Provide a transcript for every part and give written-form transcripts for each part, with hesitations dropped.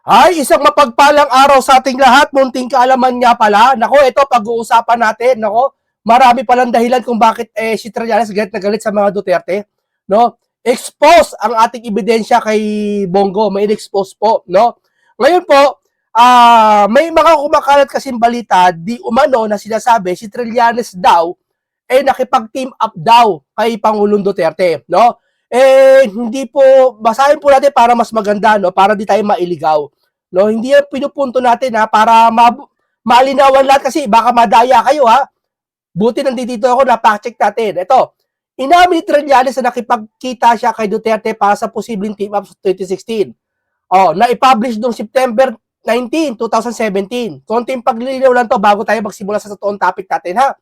Ay, isang mapagpalang araw sa ating lahat. Munting kaalaman nga pala. Nako, ito pag-uusapan natin. Nako, marami palang dahilan kung bakit si Trillanes galit na galit sa mga Duterte. No? Expose ang ating ebidensya kay Bongo. May expose po. No? Ngayon po, may mga kumakalat kasing balita, di umano na sinasabi, si Trillanes daw, nakipag-team up daw kay Pangulong Duterte. No? Hindi po, basahin po natin para mas maganda, no? Para di tayo mailigaw. No, hindi yan pinupunto natin ha para malinawan lahat kasi baka madaya kayo ha. Buti nandito ako na fact check natin. Ito, inamin ni Trillanes na nakipagkita siya kay Duterte para sa posibleng team up sa 2016. Na i-publish noong September 19, 2017. Konting paglilinaw lang to bago tayo magsimula sa totoong topic natin ha.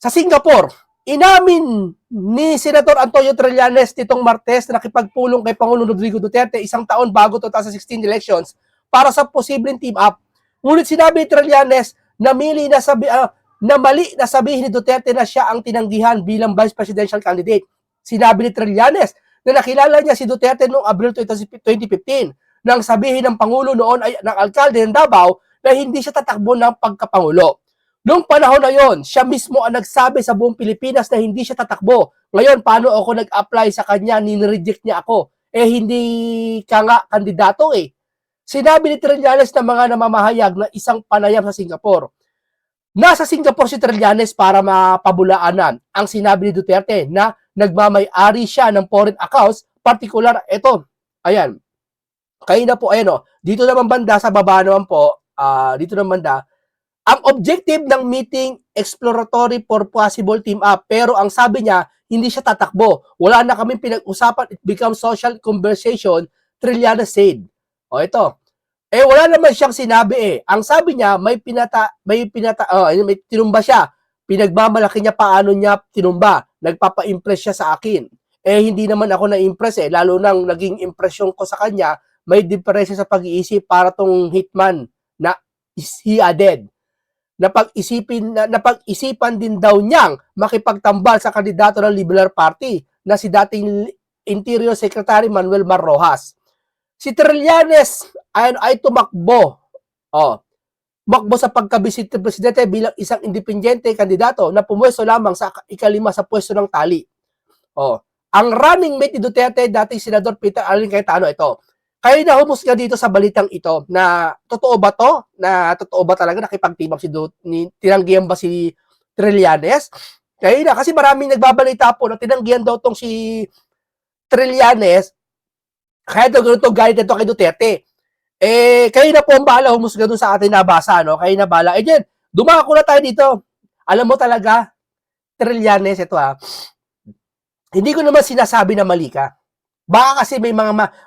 Sa Singapore, inamin ni Senator Antonio Trillanes nitong Martes na nakipagpulong kay Pangulong Rodrigo Duterte isang taon bago 2016 elections para sa posibleng team up. Ngunit sinabi ni Trillanes na mali na sabihin ni Duterte na siya ang tinanggihan bilang vice presidential candidate. Sinabi ni Trillanes na nakilala niya si Duterte noong Abril 2015 nang sabihin ng Pangulo noon ay ng alkalde ng Davao na hindi siya tatakbo ng pagkapangulo. Noong panahon na yon, siya mismo ang nagsabi sa buong Pilipinas na hindi siya tatakbo. Ngayon, paano ako nag-apply sa kanya, nireject niya ako? Hindi ka nga kandidato eh. Sinabi ni Trillanes na mga namamahayag na isang panayam sa Singapore. Nasa Singapore si Trillanes para mapabulaanan ang sinabi ni Duterte na nagmamay-ari siya ng foreign accounts, particular, ito, ayan, kayo na po, ayan o, dito naman banda, sa baba naman po, dito naman banda, ang objective ng meeting, exploratory for possible team up, pero ang sabi niya, hindi siya tatakbo. Wala na kaming pinag-usapan, it becomes social conversation, Trillanes said. O ito, wala naman siyang sinabi eh. Ang sabi niya, may tinumba siya. Pinagmamalaki niya paano niya tinumba. Nagpapa-impress siya sa akin. Hindi naman ako na-impress eh. Lalo nang naging impression ko sa kanya, may diferensya sa pag-iisip para tong hitman na he added. Napag-isipan din daw niyang makipagtambal sa kandidato ng Liberal Party na si dating Interior Secretary Manuel Mar Rojas. Si Trillanes ay tumakbo. Tumakbo sa pagkabisit ng presidente bilang isang independente kandidato na pumwesto lamang sa ikalima sa pwesto ng tali. Ang running mate ni Duterte, dating Senador Peter Allen Cayetano, ito. Kayo na humusga dito sa balitang ito na totoo ba to? Na totoo ba talaga nakipagtibak tinanggihan ba si Trillanes? Kayo na, kasi maraming nagbabalita po na tinanggihan daw tong si Trillanes kaya daw ganito galit ito kay Duterte. Kayo na po ang bahala humusga dun sa atin nabasa, no? Kayo na bahala. Diyan, dumako na tayo dito. Alam mo talaga, Trillanes, ito hindi ko naman sinasabi na mali ka. Baka kasi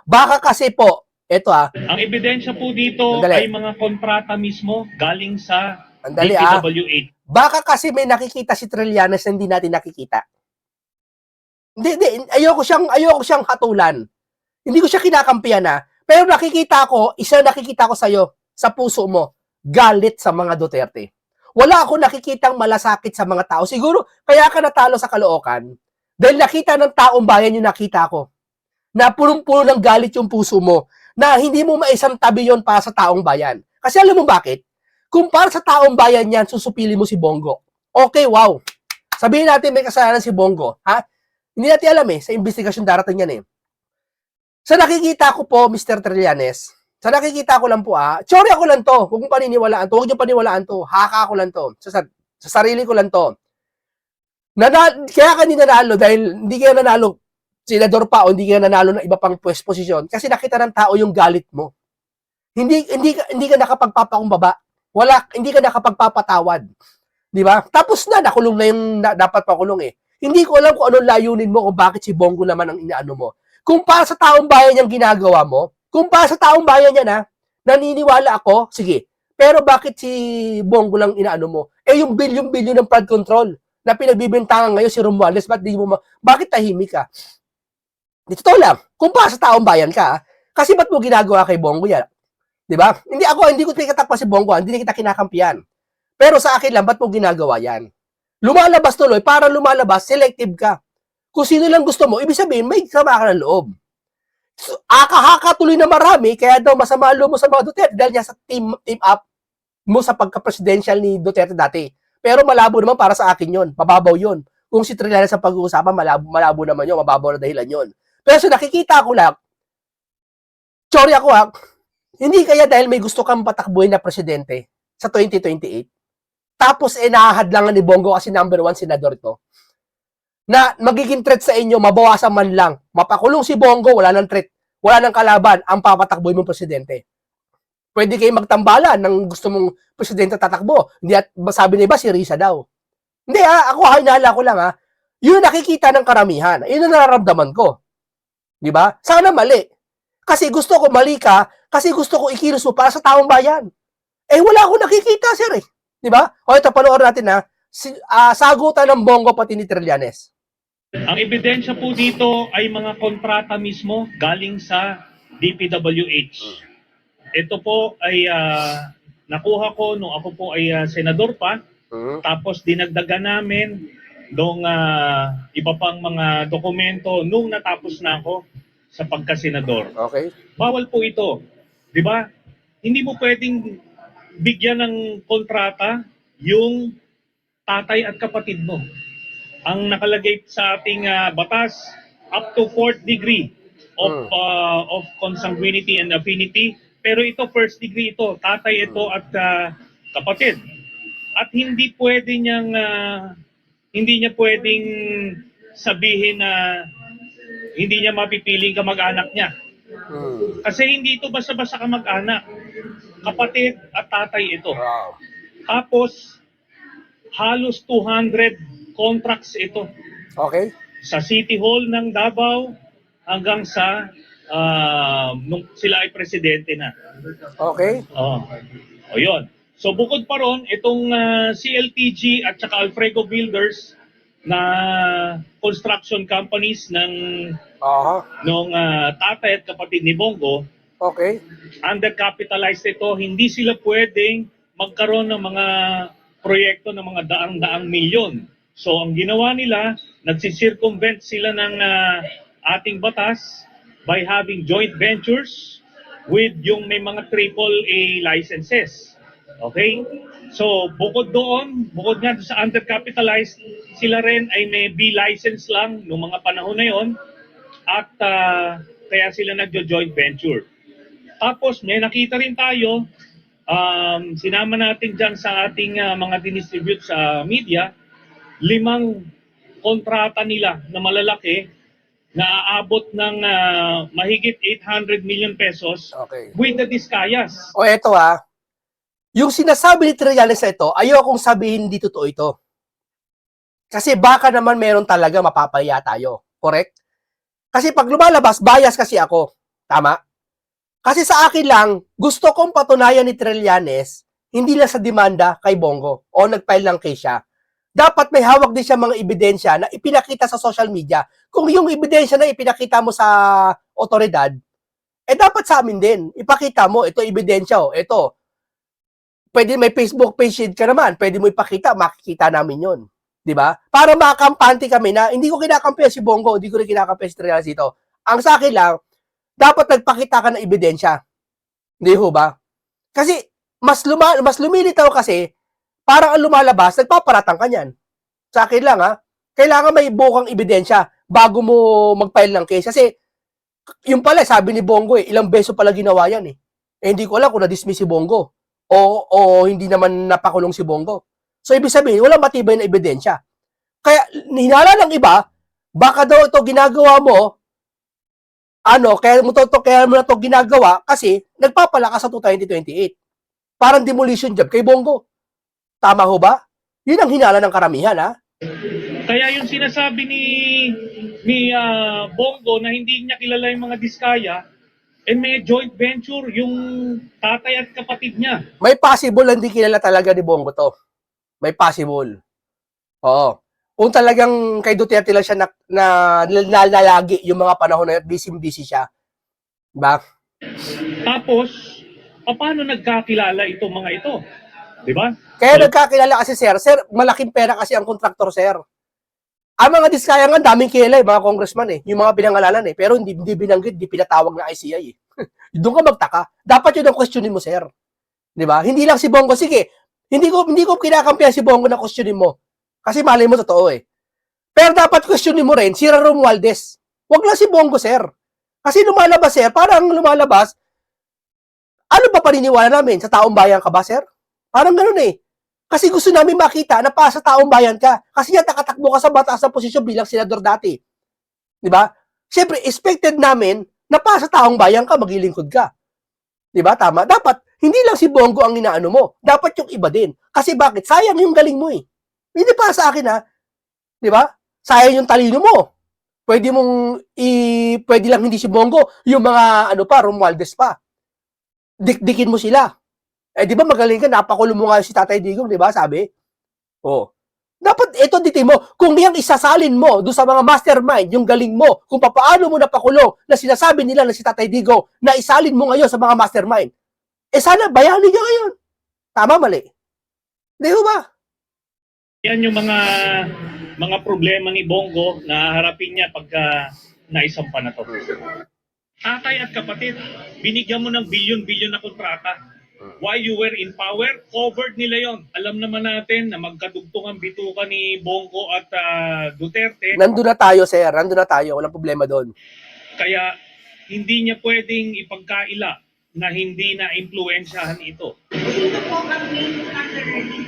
baka kasi po, ito Ang ebidensya po dito ay mga kontrata mismo galing sa DPWH. Baka kasi may nakikita si Trillanes na hindi natin nakikita. Hindi, ayoko siyang hatulan. Hindi ko siya kinakampihan pero nakikita ko sa'yo, sa puso mo, galit sa mga Duterte. Wala ako nakikitang malasakit sa mga tao. Siguro, kaya ka natalo sa Caloocan, dahil nakita ng taong bayan yung nakita ko, na punong-puno ng galit yung puso mo, na hindi mo maisang tabi yon para sa taong bayan. Kasi alam mo bakit? Kung para sa taong bayan yan, susupili mo si Bongo. Okay, wow. Sabihin natin may kasalanan si Bongo. Hindi natin alam sa investigasyon darating yan Sa nakikita ko po, Mr. Trillanes, sa nakikita ko lang po teorya ko lang to, huwag mong paniniwalaan to, huwag nyo paniniwalaan to, haka ko lang to, sa sarili ko lang to. Kaya ka hindi nanalo dahil hindi ka nanalo, senador pa o hindi ka nanalo ng iba pang posisyon kasi nakita ng tao yung galit mo. Hindi ka nakapagpapakumbaba. Hindi ka nakapagpapatawad. Di ba? Tapos nakulong na yung dapat pakulong Hindi ko alam kung anong layunin mo kung bakit si Bongo naman ang inaano mo. Kung para sa taong bayan yung ginagawa mo, kung para sa taong bayan yan naniniwala ako, sige. Pero bakit si Bongo lang inaano mo? Yung bilyon-bilyon ng flood control na pinagbibintangan ngayon si Romualdez, bakit tahimik ka? Dito lang, kung para sa taong bayan ka, kasi ba't mo ginagawa kay Bongo yan? Di ba? Hindi ko pinakatakpa si Bongo, hindi kita kinakampiyan. Pero sa akin lang, ba't mo ginagawa yan? Lumalabas tuloy, para lumalabas, selective ka. Kung sino lang gusto mo, ibig sabihin, may sama ka ng loob. So, aka-haka tuloy na marami, kaya daw masama ang loob mo sa mga Duterte dahil niya sa team up mo sa pagka-presidential ni Duterte dati. Pero malabo naman para sa akin yon, mababaw yon. Kung si Trillanes sa pag-uusapan, malabo naman yon, mababaw na dahilan yon. Pero so nakikita ko lang, sorry ako ha, hindi kaya dahil may gusto kang patakbuhin na presidente sa 2028, tapos nahahadlangan ni Bongo kasi number 1 senador to, na magiging threat sa inyo, mabawasan man lang. Mapakulong si Bongo, wala nang threat, wala nang kalaban, ang papatakboy mong presidente. Pwede kayo magtambalan ng gusto mong presidente tatakbo. Hindi at sabi niya ba si Risa daw. Hindi ako hinala ko lang yun nakikita ng karamihan. Yun ang nararamdaman ko. Di ba? Sana mali. Kasi gusto ko mali ka, kasi gusto ko ikilos mo para sa taong bayan. Wala akong nakikita, sir eh. Di ba? O ito, panoorin natin sagutan ng Bongo pati ni Trillanes. Ang ebidensya po dito ay mga kontrata mismo galing sa DPWH. Ito po ay nakuha ko nung ako po ay senador pa. Tapos dinagdagan namin nung iba pang mga dokumento nung natapos na ako sa pagkasenador. Okay. Bawal po ito. Di ba? Hindi mo pwedeng bigyan ng kontrata yung tatay at kapatid mo. Ang nakalagay sa ating batas, up to 4th degree of consanguinity and affinity. Pero ito, first degree ito. Tatay ito at kapatid. At hindi pwede niyang, hindi niya pwedeng sabihin na hindi niya mapipiling kamag-anak niya. Kasi hindi ito basta-basta kamag-anak. Kapatid at tatay ito. Wow. Tapos, halos 200 contracts ito. Okay. Sa City Hall ng Davao hanggang sa nung sila ay presidente na. Okay. O yun. So bukod pa ron, itong CLTG at saka Alfredo Builders na construction companies ng nung tatay at kapatid ni Bongo, okay, undercapitalized ito, hindi sila pwedeng magkaroon ng mga proyekto ng mga daang-daang milyon. So ang ginawa nila, nagsisircumvent sila ng ating batas by having joint ventures with yung may mga AAA licenses. Okay? So bukod doon, bukod nga sa undercapitalized, sila rin ay may B license lang noong mga panahon na yon at kaya sila nagjo-joint venture. Tapos may nakita rin tayo, sinama natin dyan sa ating mga dinistribute sa media, 5 kontrata nila na malalaki na aabot ng mahigit 800 million pesos with the Discayas. O eto yung sinasabi ni Trillanes na ito, ayokong sabihin hindi totoo ito. Kasi baka naman meron talaga mapapaya tayo. Correct? Kasi pag lumalabas, bias kasi ako. Tama? Kasi sa akin lang, gusto kong patunayan ni Trillanes, hindi lang sa demanda kay Bongo o nag-file ng case siya. Dapat may hawak din siya mga ebidensya na ipinakita sa social media. Kung yung ebidensya na ipinakita mo sa otoridad, dapat sa amin din. Ipakita mo, ito ebidensya ito. Pwede may Facebook page ka naman, pwede mo ipakita, makikita namin yon, di ba? Para makakampanti kami na hindi ko kinakampihan si Bongo, hindi ko rin kinakampihan si Trillanes dito. Ang sa akin lang, dapat nagpakita ka ng ebidensya. Hindi ho ba? Kasi mas lumilitaw kasi parang ang lumalabas, nagpaparatang ka niyan. Sa akin lang kailangan may bukang ebidensya bago mo mag-file ng case. Kasi yung pala, sabi ni Bongo ilang beso pala ginawa yan hindi ko alam kung na-dismiss si Bongo o hindi naman napakulong si Bongo. So ibig sabihin, walang matibay na ebidensya. Kaya hinala ng iba, baka daw ito ginagawa mo, kaya mo na to ginagawa kasi nagpapalakas sa 2028. Parang demolition job kay Bongo. Tama ho ba? Yun ang hinala ng karamihan, Kaya yung sinasabi ni Bongo na hindi niya kilala yung mga Diskaya, may joint venture yung tatay at kapatid niya. May possible hindi kilala talaga ni Bongo to. May possible. Oo. Kung talagang kay Duterte lang siya nalalagi yung mga panahon na busy siya. Diba? Tapos, paano nagkakilala itong mga ito? Diba? Kaya nagkakilala kasi sir, malaking pera kasi ang kontraktor sir. Ang mga diskaya nga, daming kilala, mga congressman yung mga pinangalanan pero hindi binanggit, hindi pinatawag na ICI Doon ka magtaka. Dapat yun ang questionin mo, sir. Di ba? Hindi lang si Bongo, sige, hindi ko kinakampihan si Bongo na questionin mo. Kasi malay mo totoo Pero dapat questionin mo rin si Romualdez. Huwag lang si Bongo, sir. Kasi lumalabas, sir, parang lumalabas, ano ba paniniwala namin? Sa taong bayan ka ba, sir? Parang ganun Kasi gusto namin makita na pa sa taong bayan ka. Kasi yan, nakatakbo ka sa mataas na posisyon bilang senador dati. Di ba? Siyempre, expected namin na pa sa taong bayan ka, maglilingkod ka. Di ba? Tama. Dapat, hindi lang si Bongo ang inaano mo. Dapat yung iba din. Kasi bakit? Sayang yung galing mo Hindi para sa akin Di ba? Sayang yung talino mo. Pwede lang hindi si Bongo, yung mga Romualdez pa. Dikdikin mo sila. Di ba magaling ka, napakulo mo nga si Tatay Digong, di ba? Sabi. Dapat ito dito mo, kung yung isasalin mo doon sa mga mastermind, yung galing mo, kung paano mo napakulong na sinasabi nila na si Tatay Digong, na isalin mo ngayon sa mga mastermind. Sana bayani ka ngayon. Tama, mali. Di ba? Yan yung mga problema ni Bongo na harapin niya pagka naisampa na to. Tatay at kapatid, binigyan mo ng bilyon-bilyon na kontrata. While you were in power, covered nila yon. Alam naman natin na magkadugtong ang bituka ni Bongo at Duterte. Nandun na tayo, sir. Nandun na tayo. Walang problema doon. Kaya hindi niya pwedeng ipagkaila na hindi na impluensyahan ito. Sino po ang main underwriting?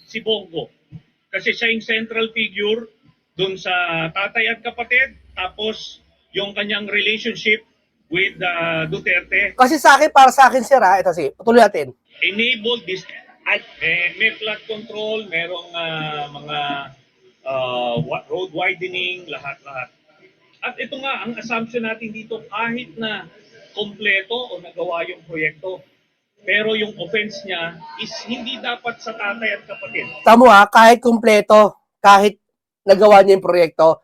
Si Bongo. Kasi siya yung central figure dun sa tatay at kapatid. Tapos yung kanyang relationship with Duterte. Kasi para sa akin, sir, ito patuloy natin. Enable this. May flood control, merong mga road widening, lahat-lahat. At ito nga, ang assumption natin dito, kahit na kompleto o nagawa yung proyekto, pero yung offense niya is hindi dapat sa tatay at kapatid. Tamo kahit kompleto, kahit nagawa niya yung proyekto,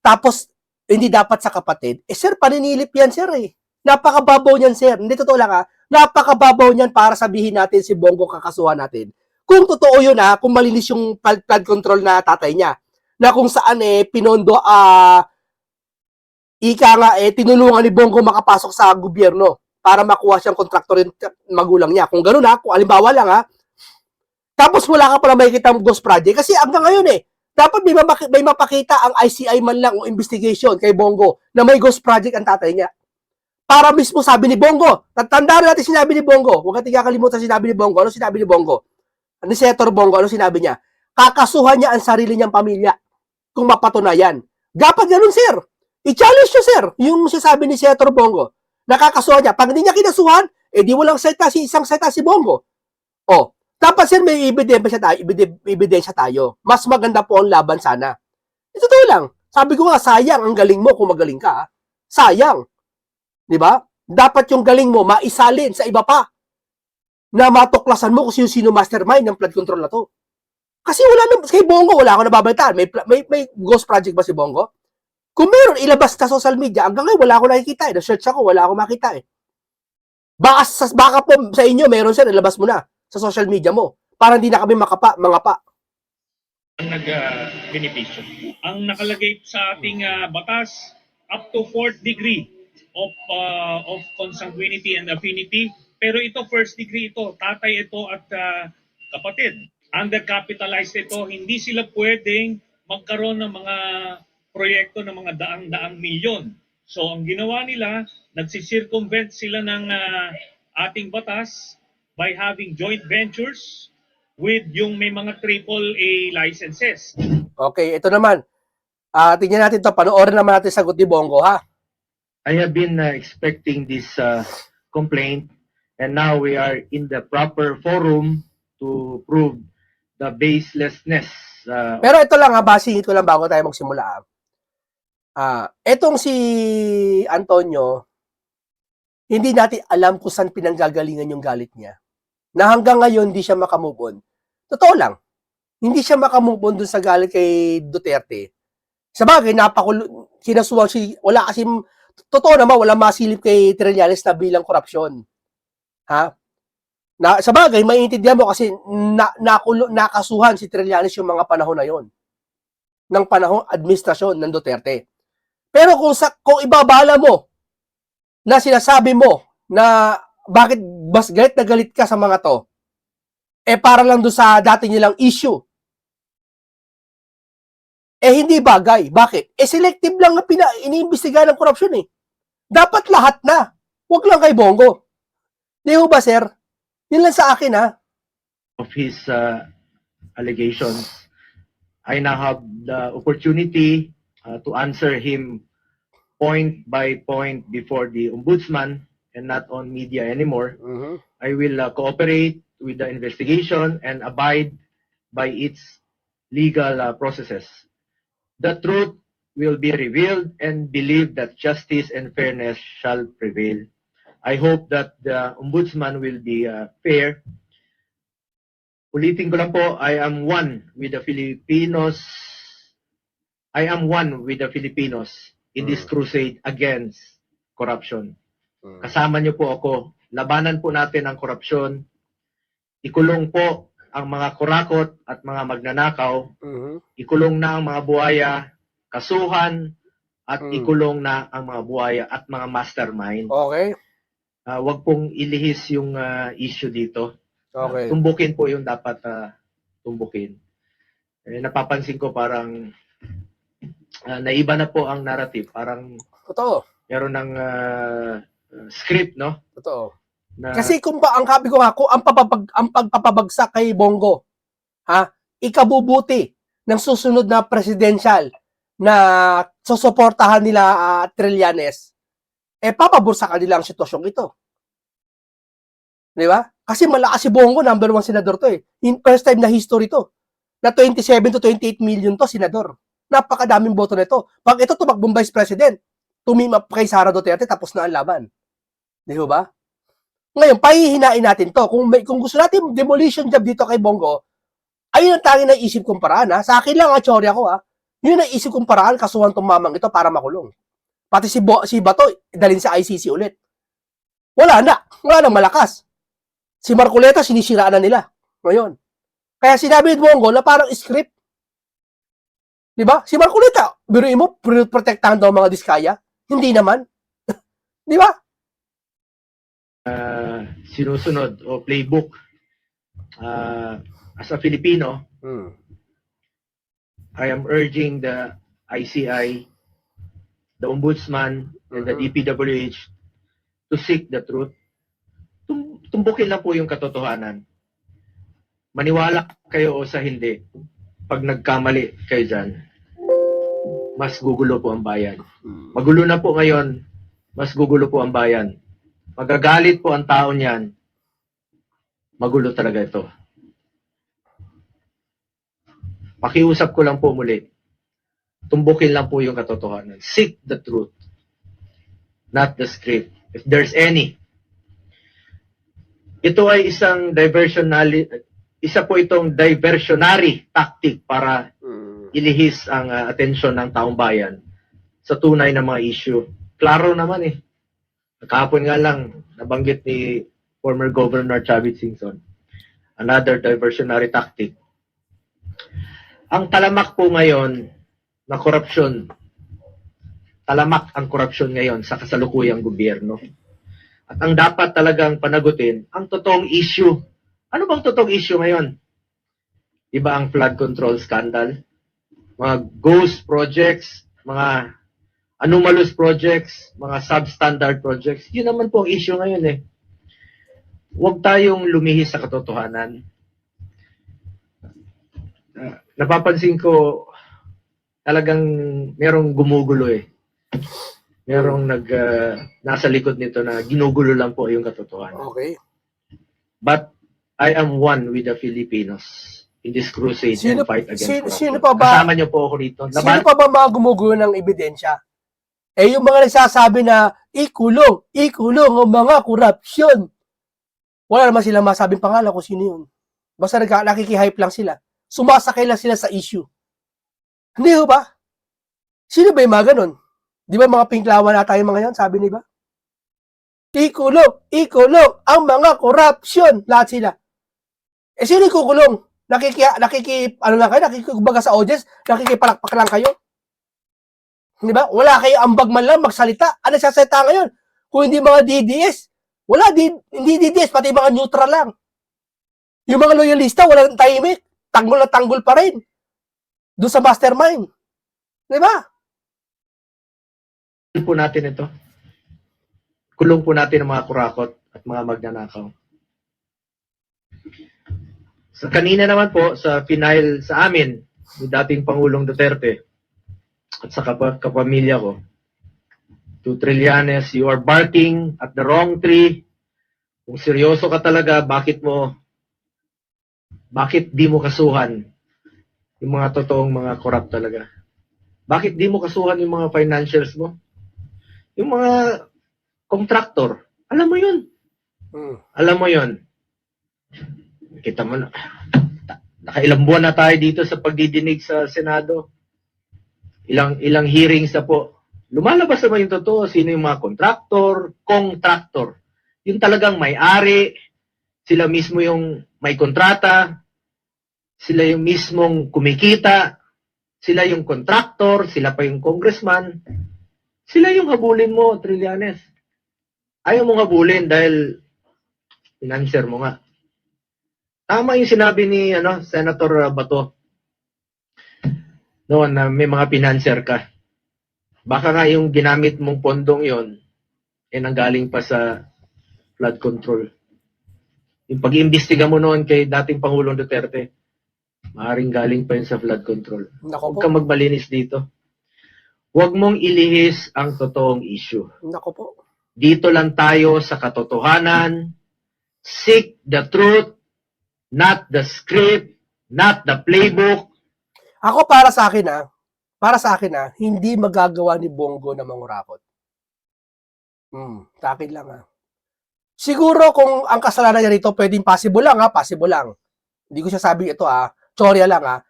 tapos hindi dapat sa kapatid, sir, paninilip yan, sir Napakababaw niyan, sir. Hindi totoo lang napakababaw niyan para sabihin natin si Bongo kakasuhan natin. Kung totoo yun kung malinis yung flood control na tatay niya, na kung saan pinondo, tinulungan ni Bongo makapasok sa gobyerno para makuha siyang kontraktor yung magulang niya. Kung gano'n kung alimbawa lang tapos wala ka pala makikita ang ghost project kasi hanggang ngayon dapat may mapakita ang ICI man lang o investigation kay Bongo na may ghost project ang tatay niya. Para mismo sabi ni Bongo, tandaan natin sinabi ni Bongo, huwag natin kakalimutan sinabi ni Bongo. Ano sinabi ni Bongo? Ni Senator Bongo, ano sinabi niya? Kakasuhan niya ang sarili niyang pamilya kung mapatunayan. Dapat ganun, sir. I-challenge niyo, sir, yung sinasabi ni Senator Bongo. Nakakasuhan niya. Pag hindi niya kinasuhan, di walang isang salita si Bongo. Dapat, sir, may ebidensya tayo. Mas maganda po ang laban sana. Ito lang. Sabi ko nga, sayang ang galing mo kung magaling ka. Sayang. Di ba? Dapat yung galing mo maisalin sa iba pa na matuklasan mo kung sino mastermind ng flood control na to. Kasi kay Bongo, wala ako nababalitaan. May ghost project ba si Bongo? Kung meron, ilabas sa social media. Hanggang ngayon, wala ako nakikita Na-search ako, wala ako makita Baka po sa inyo, meron sir, ilabas mo na sa social media mo para hindi na kami mangapa. Ang nag-benepisyo. Ang nakalagay sa ating batas, up to 4th degree of consanguinity and affinity. Pero ito, first degree ito. Tatay ito at kapatid. Undercapitalized ito. Hindi sila pwedeng magkaroon ng mga proyekto ng mga daang-daang milyon. So, ang ginawa nila, nagsisircumvent sila ng ating batas by having joint ventures with yung may mga AAA licenses. Okay, ito naman. Tingnan natin ito. Panoorin naman natin sagot ni Bongo, ha? I have been expecting this complaint, and now we are in the proper forum to prove the baselessness. Pero ito lang basing ito lang bago tayo magsimula. Etong si Antonio, hindi natin alam kung saan pinanggagalingan yung galit niya. Na hanggang ngayon, hindi siya makamove on. Totoo lang. Hindi siya makamove on dun sa galit kay Duterte. Sa bagay, kinasuhan siya, wala kasi, totoo naman, wala masilip kay Trillanes na bilang korupsyon. Sa bagay, maiintindihan mo kasi nakasuhan si Trillanes yung mga panahon na yon. ng panahong administrasyon ng Duterte. Pero kung ibabala mo na sinasabi mo na bakit mas galit na galit ka sa mga to, para lang doon sa dati nilang issue. Hindi bagay. Bakit? Selective lang na iniimbestigahan ng korupsyon eh. Dapat lahat na. Huwag lang kay Bongo. Di ba, sir? Yun lang sa akin, ha? Of his allegations, I now have the opportunity to answer him point by point before the ombudsman and not on media anymore. I will cooperate with the investigation and abide by its legal processes. The truth will be revealed and believe that justice and fairness shall prevail. I hope that the ombudsman will be fair. Ulitin ko lang po, I am one with the Filipinos. I am one with the Filipinos in this crusade against corruption. Kasama niyo po ako. Labanan po natin ang korupsyon. Ikulong po ang mga kurakot at mga magnanakaw. Ikulong na ang mga buhaya, kasuhan, at ikulong na ang mga buhaya at mga mastermind. Okay. Wag pong ilihis yung issue dito. Okay. Tumbukin po yung dapat tumbukin. Napapansin ko parang naiba na po ang narrative. Parang Totoo. meron ng script, no? Totoo. Na, Kasi kung ang sabi ko nga, kung ang pagpapabagsak kay Bongo, ikabubuti ng susunod na presidential na susuportahan nila Trillanes, papabursa ka nila ang sitwasyong ito. Di ba? Kasi malakas si Bongo, number 1 senador to eh. First time na history to. Na 27 to 28 million to, senador. Napakadaming boto nito. Pag ito tumakbong vice president, tumimap kay Sara Duterte, tapos na ang laban. Di ba? Ngayon, pahihinain natin to. Kung gusto natin demolition job dito kay Bongo, ayun ang tanging naisip kong paraan. Sa akin lang, teorya ko. Yun ang isip kong paraan, kasuhan tong mamang ito para makulong. Pati si Bato, dalhin sa ICC ulit. Wala nang malakas. Si Marcoleta, sinisiraan na nila. Ngayon. Kaya sinabi ni Bongo na parang script. Diba? Si Marcoleta, biruin mo, protektahan daw mga diskaya. Hindi naman. Diba? sinusunod o playbook as a Filipino, I am urging the ICI, the Ombudsman, and the DPWH to seek the truth. Tumbukin lang po yung katotohanan. Maniwala kayo o sa hindi, pag nagkamali kayo dyan, mas gugulo po ang bayan. Magulo na po ngayon, mas gugulo po ang bayan. Magagalit po ang tao niyan, magulo talaga ito. Pakiusap ko lang po muli, tumbukin lang po yung katotohanan. Seek the truth, not the script. If there's any. Ito ay isa po itong diversionary tactic para ilihis ang atensyon ng taong bayan sa tunay na mga issue. Klaro naman eh. Kahapon nga lang, nabanggit ni former Governor Chavit Singson. Another diversionary tactic. Ang talamak po ngayon na korupsyon, talamak ang korupsyon ngayon sa kasalukuyang gobyerno. At ang dapat talagang panagutin, ang totoong issue. Ano bang totoong issue ngayon? Diba ang flood control scandal? Mga ghost projects, mga anomalous projects, mga substandard projects. Yun naman po ang issue ngayon eh. Huwag tayong lumihis sa katotohanan. Napapansin ko, talagang merong gumugulo eh. Merong nasa likod nito na ginugulo lang po yung katotohanan. Okay. But I am one with the Filipinos in this crusade and fight against corruption. Sino pa ba? Kasama niyo po ako rito. Sino pa ba mga gumugulo ng ebidensya? Yung mga nagsasabi na ikulong ang mga korupsyon. Wala naman silang masabing pangalan kung sino yun. Basta nakikihype lang sila. Sumasakay lang sila sa issue. Hindi ba? Sino ba yung mga ganun? Di ba mga pinklawan na tayo mga yan? Sabi niba? Ikulong ang mga korupsyon. Lahat sila. Sino ikukulong? ano lang kayo, nakikikumbaga sa audience, nakikipalakpak lang kayo. Di ba? Wala kayo ambag man lang magsalita. Ano sasalita ngayon? Kung hindi mga DDS, hindi DDS, pati mga neutral lang. Yung mga loyalista, walang tahimik. Tanggol na tanggol pa rin. Doon sa mastermind. Di ba? Po natin ito. Kulong po natin ang mga kurakot at mga magnanakaw. Sa kanina naman po, sa final sa amin, ni dating Pangulong Duterte at sa kapamilya ko, to Trillanes, you are barking at the wrong tree. Kung seryoso ka talaga, bakit di mo kasuhan yung mga totoong mga corrupt talaga? Bakit di mo kasuhan yung mga financials mo? Yung mga contractor, alam mo yun. Alam mo yun. Kita mo na, nakailang buwan na tayo dito sa pagdidinig sa Senado. Ilang hearings na po. Lumalabas naman yung totoo, sino yung mga contractor. Yung talagang may-ari, sila mismo yung may kontrata, sila yung mismong kumikita, sila yung contractor, sila pa yung congressman, sila yung habulin mo, Trillanes. Ayaw mong habulin dahil financer mo nga. Tama yung sinabi ni Senator Bato noon na may mga financer ka. Baka nga yung ginamit mong pondong yon nanggaling pa sa flood control. Yung pag-iimbestiga mo noon kay dating Pangulong Duterte, maaaring galing pa yun sa flood control. Nako Huwag po. kang magbalinis dito. Huwag mong ilihis ang totoong issue. Nako po. Dito lang tayo sa katotohanan. Seek the truth, not the script, not the playbook. Ako para sa akin hindi magagawa ni Bongo na mangurakot. Sa akin lang Siguro kung ang kasalanan niya rito, pwedeng possible lang. Hindi ko siya sabi ito Chorya lang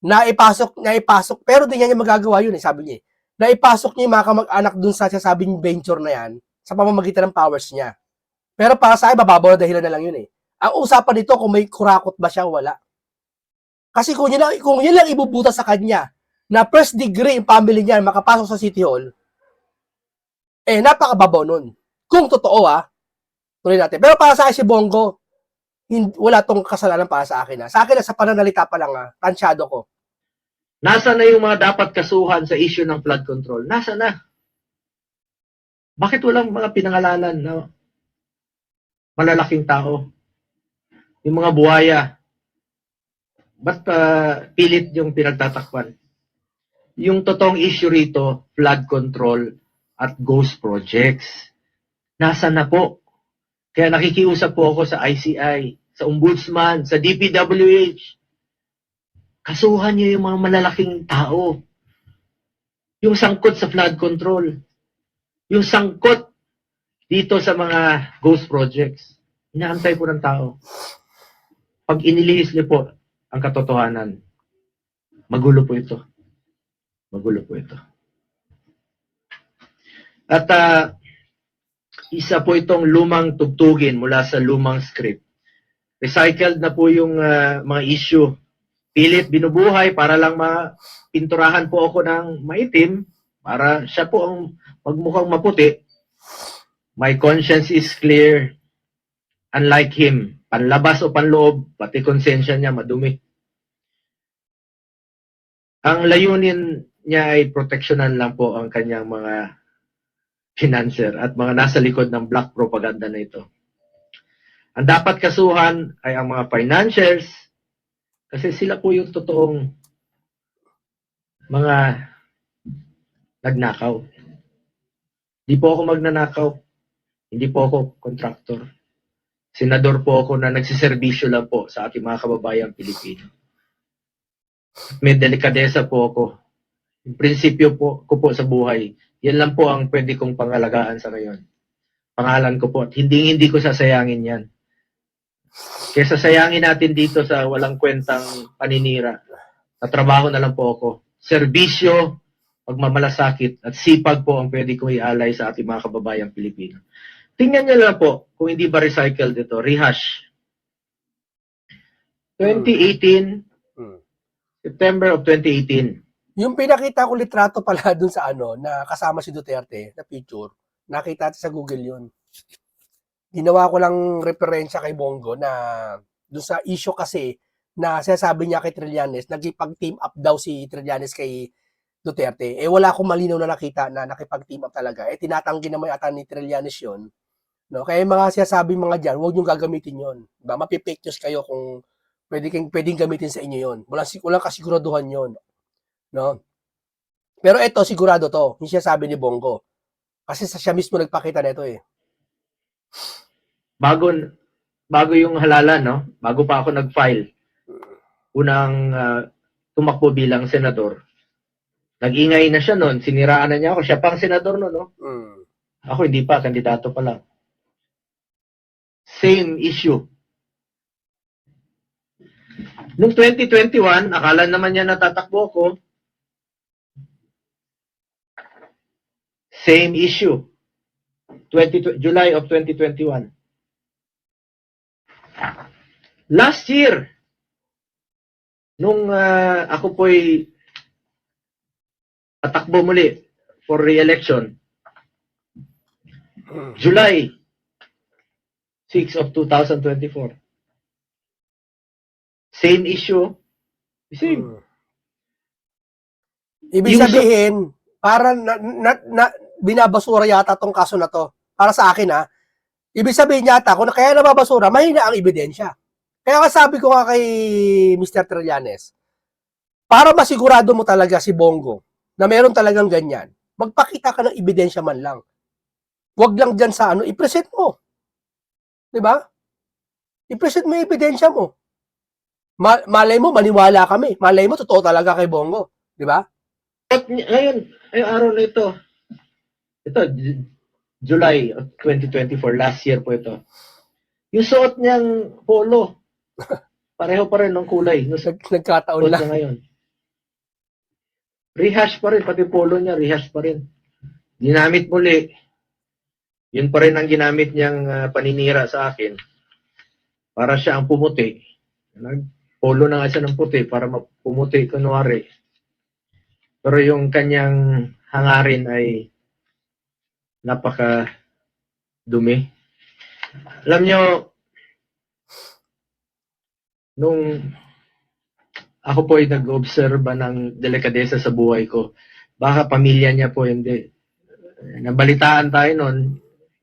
naipasok, pero di niya magagawa yun sabi niya. Naipasok niya yung mga kamag-anak dun sa sasabing venture na yan, sa pamamagitan ng powers niya. Pero para sa akin, bababaw na dahilan na lang yun Ang usapan dito, kung may kurakot ba siya, wala. Kasi kung yun lang ibubuta sa kanya, na first degree yung family niya makapasok sa City Hall, napakababaw nun. Kung totoo tuloy natin. Pero para sa akin si Bongo, wala tong kasalanan para sa akin. Sa akin sa pananalita pa lang tansyado ko. Nasa na yung mga dapat kasuhan sa issue ng flood control? Nasa na? Bakit walang mga pinangalanan na malalaking tao? Yung mga buhaya. Ba't pilit yung pinagtatakpan? Yung totoong issue rito, flood control at ghost projects. Nasa na po? Kaya nakikiusap po ako sa ICI, sa Ombudsman, sa DPWH. Kasuhan niyo yung mga malalaking tao. Yung sangkot sa flood control. Yung sangkot dito sa mga ghost projects. Inaantay po ng tao. Pag inilihis niyo po ang katotohanan, magulo po ito. Magulo po ito. At isa po itong lumang tugtugin mula sa lumang script. Recycled na po yung mga issue. Pilit binubuhay para lang mapinturahan po ako ng maitim para siya po ang magmukhang maputi. My conscience is clear. Unlike him, panlabas o panloob, pati konsensya niya madumi. Ang layunin niya ay proteksyonan lang po ang kanyang mga financer at mga nasa likod ng black propaganda na ito. Ang dapat kasuhan ay ang mga financiers kasi sila po yung totoong mga nagnakaw. Hindi po ako magnanakaw. Hindi po ako contractor. Senador po ako na nagsiservisyo lang po sa ating mga kababayang Pilipino. May delikadesa po ako. Yung prinsipyo po ko po sa buhay, yan lang po ang pwede kong pangalagaan sa ngayon. Pangalan ko po at hindi ko sasayangin yan. Kesa sayangin natin dito sa walang kwentang paninira. Natrabaho na lang po ako. Serbisyo, pagmamalasakit at sipag po ang pwede kong ialay sa ating mga kababayang Pilipino. Tingnan nyo lang po kung hindi ba recycled ito, rehash. 2018, Hmm. September of 2018. Yung pinakita ko litrato pala dun sa na kasama si Duterte na picture, nakita natin sa Google yun. Ginawa ko lang referensya kay Bongo na dun sa issue kasi na sinasabi niya kay Trillanes, nagipag-team up daw si Trillanes kay Duterte. Wala akong malinaw na nakita na nakipag-team up talaga. Tinatanggi naman ata ni Trillanes yun. No? Kaya yung mga sinasabi mga dyan, huwag niyong gagamitin yun. Diba? Mapipake news kayo kung pwedeng gamitin sa inyo yun. Walang kasiguraduhan yun. No? Pero ito, sigurado to. Yung sinasabi ni Bongo. Kasi siya mismo nagpakita nito eh. Bago yung halalan, no? Bago pa ako nag-file, unang tumakbo bilang senador, nag-ingay na siya noon, siniraan na niya ako, siya pang senador noon, no? Ako hindi pa, kandidato pa lang. Same issue. Noong 2021, akala naman niya natatakbo ko, same issue. July of 2021. Last year, nung ako po'y tatakbo muli for re-election, July 6 of 2024. Same issue. Same. Ibig sabihin, para binabasura yata tong kaso na to. Para sa akin ibig sabihin yata, kung kaya nababasura, mahina ang ebidensya. Kaya sabi ko nga kay Mr. Trillanes, para masigurado mo talaga si Bongo na meron talagang ganyan, magpakita ka ng ebidensya man lang. Huwag lang dyan sa i-present mo. Diba? I-present mo yung ebidensya mo. Malay mo, maniwala kami. Malay mo, totoo talaga kay Bongo. Diba? Ngayon, ay araw na ito, July of 2024, last year po ito. Yung suot niyang polo, pareho pa rin ng kulay. Nagkataon lang. Ngayon. Rehash pa rin, pati polo niya, rehash pa rin. Ginamit muli. Yun pa rin ang ginamit niyang paninira sa akin. Para siya ang pumuti. Polo na nga siya ng puti para pumuti kunwari. Pero yung kanyang hangarin ay napaka dumi. Alam nyo, nung ako po ay nag-obserba ng delikadesa sa buhay ko, baka pamilya niya po hindi. Nabalitaan tayo noon,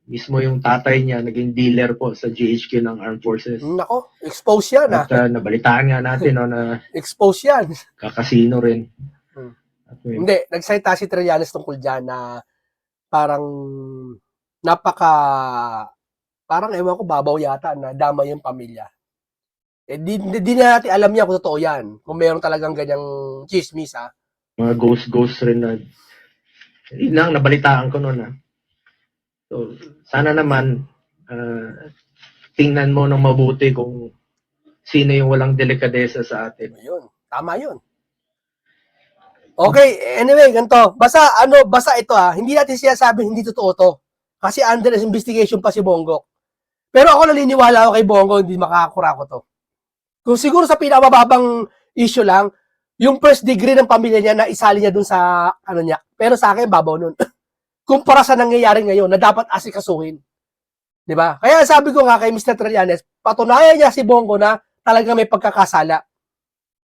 mismo yung tatay niya naging dealer po sa GHQ ng Armed Forces. Nako, expose yan At nabalitaan nga natin na expose yan. kakasino rin. Hindi, nagsalita si Trillanes tungkol dyan na parang parang ewan ko, babaw yata na dama yung pamilya. Di na natin alam niya kung totoo yan. Kung meron talagang ganyang chismis Mga ghost rin na yun lang, nabalitaan ko noon So, sana naman tingnan mo ng mabuti kung sino yung walang delikadesa sa atin. Yun, tama yun. Okay, anyway, ganito. Basta ito hindi natin sinasabing hindi totoo to. Kasi under investigation pa si Bongo. Pero ako naniniwala ako kay Bongo, hindi makakakurako to. Kung siguro sa pinamababang issue lang, yung first degree ng pamilya niya na isali niya dun sa niya. Pero sa akin, babaw nun. Kumpara sa nangyayari ngayon na dapat asikasuhin. Di ba? Kaya sabi ko nga kay Mr. Trillanes, patunayan niya si Bongo na talaga may pagkakasala.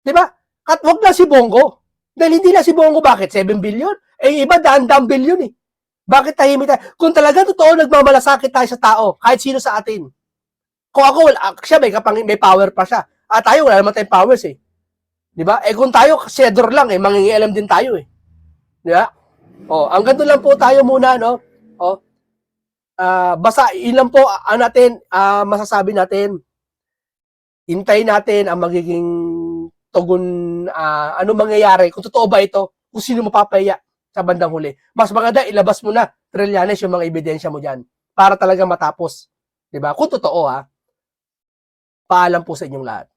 Di ba? At wag na si Bongo. Dahil hindi na si Bongo, bakit? 7 billion? Iba, daan-daan billion eh. Bakit tahimik tayo? Kung talaga totoo nagmamalasakit tayo sa tao, kahit sino sa atin. Kung ako, siya may power pa siya. At tayo, wala naman tayong powers eh. Di ba? Kung tayo, senador lang mangingialam din tayo eh. Di ba? Ang ganito lang po tayo muna, no? Basta, ilan po masasabi natin. Hintayin natin ang magiging tugon, ano mangyayari, kung totoo ba ito, kung sino mapapaya sa bandang huli. Mas maganda, ilabas mo na, Trillanes, yung mga ebidensya mo dyan, para talaga matapos. Diba? Kung totoo, paalam po sa inyong lahat.